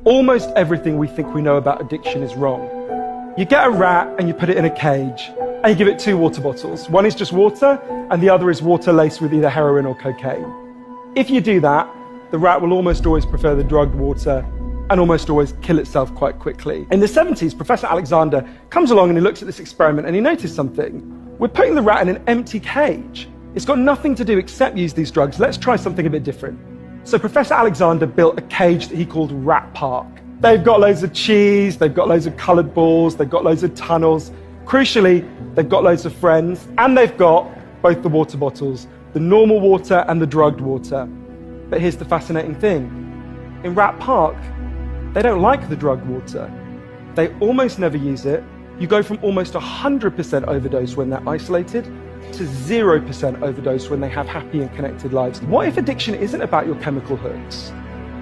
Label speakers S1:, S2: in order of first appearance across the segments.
S1: Almost everything we think we know about addiction is wrong. You get a rat and you put it in a cage and you give it 2 water bottles. One is just water and the other is water laced with either heroin or cocaine. If you do that, the rat will almost always prefer the drugged water and almost always kill itself quite quickly. In the 70s, Professor Alexander comes along and he looks at this experiment and he noticed something. We're putting the rat in an empty cage. It's got nothing to do except use these drugs. Let's try something a bit different. So Professor Alexander built a cage that he called Rat Park. They've got loads of cheese, they've got loads of coloured balls, they've got loads of tunnels. Crucially, they've got loads of friends, and they've got both the water bottles, the normal water and the drugged water. But here's the fascinating thing. In Rat Park, they don't like the drugged water. They almost never use it. You go from almost 100% overdose when they're isolated to 0% overdose when they have happy and connected lives. What if addiction isn't about your chemical hooks?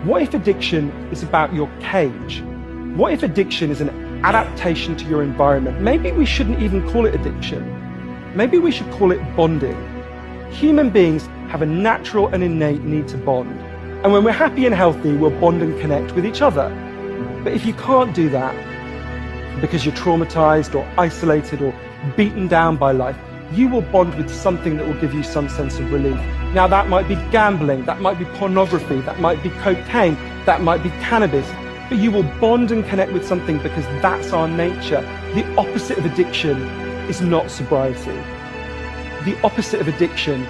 S1: What if addiction is about your cage? What if addiction is an adaptation to your environment? Maybe we shouldn't even call it addiction. Maybe we should call it bonding. Human beings have a natural and innate need to bond. And when we're happy and healthy, we'll bond and connect with each other. But if you can't do that because you're traumatized or isolated or beaten down by life, you will bond with something that will give you some sense of relief. Now that might be gambling, that might be pornography, that might be cocaine, that might be cannabis, but you will bond and connect with something because that's our nature. The opposite of addiction is not sobriety. The opposite of addiction